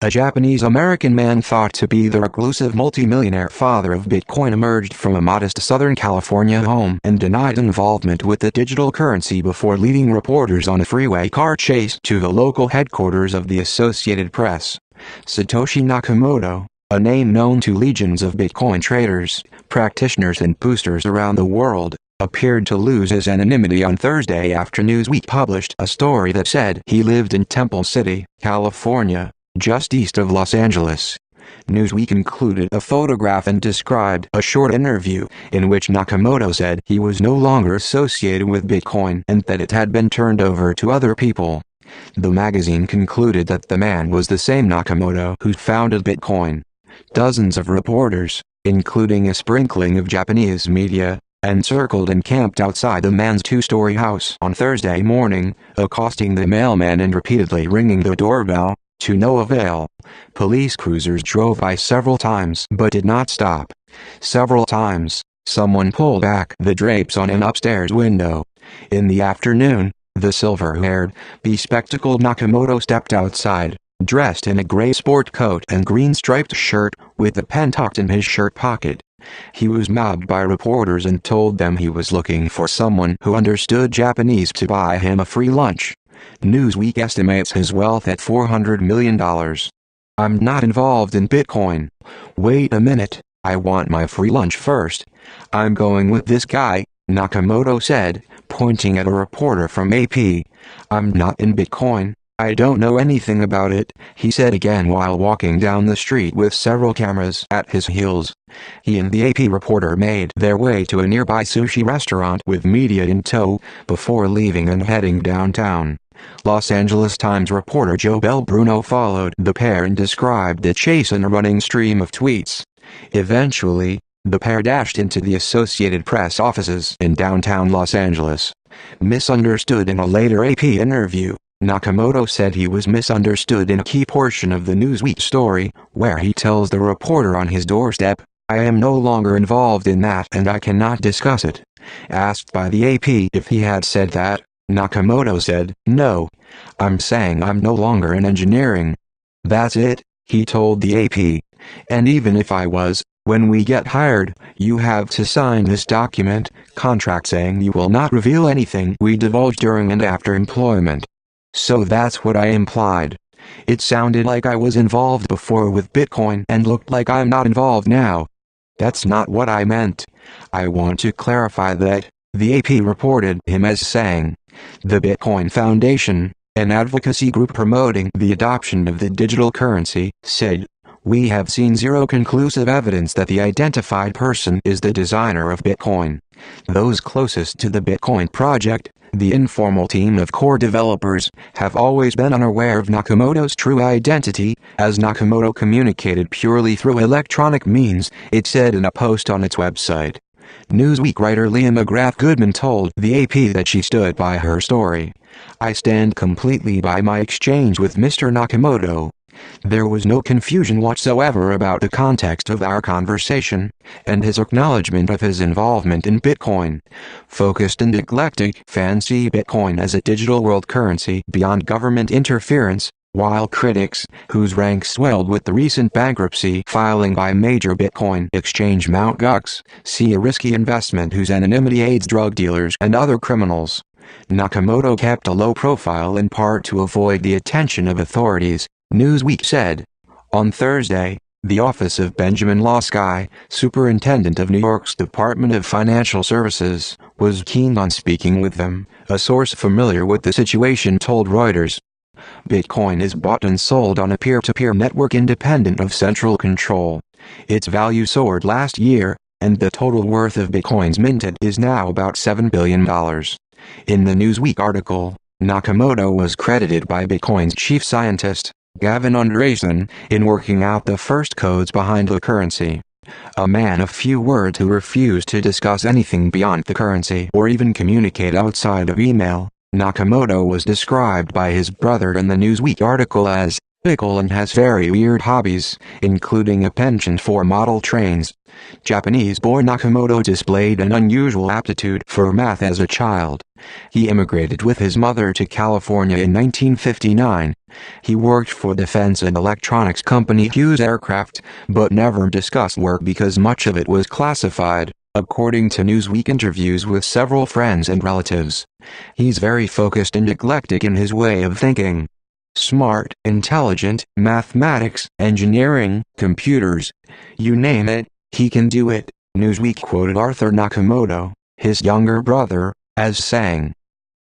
A Japanese-American man thought to be the reclusive multi-millionaire father of Bitcoin emerged from a modest Southern California home and denied involvement with the digital currency before leading reporters on a freeway car chase to the local headquarters of the Associated Press. Satoshi Nakamoto, a name known to legions of Bitcoin traders, practitioners and boosters around the world, appeared to lose his anonymity on Thursday after Newsweek published a story that said he lived in Temple City, California, just east of Los Angeles. Newsweek included a photograph and described a short interview in which Nakamoto said he was no longer associated with Bitcoin and that it had been turned over to other people. The magazine concluded that the man was the same Nakamoto who founded Bitcoin. Dozens of reporters, including a sprinkling of Japanese media, encircled and camped outside the man's two-story house on Thursday morning, accosting the mailman and repeatedly ringing the doorbell. To no avail. Police cruisers drove by several times but did not stop. Several times, someone pulled back the drapes on an upstairs window. In the afternoon, the silver-haired, bespectacled Nakamoto stepped outside, dressed in a gray sport coat and green striped shirt, with a pen tucked in his shirt pocket. He was mobbed by reporters and told them he was looking for someone who understood Japanese to buy him a free lunch. Newsweek estimates his wealth at $400 million. "I'm not involved in Bitcoin. Wait a minute, I want my free lunch first. I'm going with this guy," Nakamoto said, pointing at a reporter from AP. "I'm not in Bitcoin. I don't know anything about it," he said again while walking down the street with several cameras at his heels. He and the AP reporter made their way to a nearby sushi restaurant with media in tow, before leaving and heading downtown. Los Angeles Times reporter Joe Bell Bruno followed the pair and described the chase in a running stream of tweets. Eventually, the pair dashed into the Associated Press offices in downtown Los Angeles. Misunderstood in a later AP interview, Nakamoto said he was misunderstood in a key portion of the Newsweek story, where he tells the reporter on his doorstep, "I am no longer involved in that and I cannot discuss it." Asked by the AP if he had said that, Nakamoto said, "No. I'm saying I'm no longer in engineering. That's it," he told the AP. "And even if I was, when we get hired, you have to sign this contract saying you will not reveal anything we divulge during and after employment." So that's what I implied. It sounded like I was involved before with Bitcoin and looked like I'm not involved now. That's not what I meant. I want to clarify that, the AP reported him as saying. The Bitcoin Foundation, an advocacy group promoting the adoption of the digital currency, said, "We have seen zero conclusive evidence that the identified person is the designer of Bitcoin. Those closest to the Bitcoin project, the informal team of core developers, have always been unaware of Nakamoto's true identity, as Nakamoto communicated purely through electronic means," it said in a post on its website. Newsweek writer Leah McGrath Goodman told the AP that she stood by her story. "I stand completely by my exchange with Mr. Nakamoto. There was no confusion whatsoever about the context of our conversation, and his acknowledgement of his involvement in Bitcoin. Focused and eclectic fans see Bitcoin as a digital world currency beyond government interference, while critics, whose ranks swelled with the recent bankruptcy filing by major Bitcoin exchange Mt. Gox, see a risky investment whose anonymity aids drug dealers and other criminals. Nakamoto kept a low profile in part to avoid the attention of authorities, Newsweek said. On Thursday, the office of Benjamin Losky, superintendent of New York's Department of Financial Services, was keen on speaking with them, a source familiar with the situation told Reuters. Bitcoin is bought and sold on a peer-to-peer network independent of central control. Its value soared last year, and the total worth of Bitcoins minted is now about $7 billion. In the Newsweek article, Nakamoto was credited by Bitcoin's chief scientist, Gavin Andresen, in working out the first codes behind the currency. A man of few words who refused to discuss anything beyond the currency or even communicate outside of email, Nakamoto was described by his brother in the Newsweek article as Pickle and has very weird hobbies, including a penchant for model trains. Japanese-born Nakamoto displayed an unusual aptitude for math as a child. He immigrated with his mother to California in 1959. He worked for defense and electronics company Hughes Aircraft, but never discussed work because much of it was classified, according to Newsweek interviews with several friends and relatives. He's very focused and eclectic in his way of thinking. Smart, intelligent, mathematics, engineering, computers. You name it, he can do it. Newsweek quoted Arthur Nakamoto, his younger brother, as saying,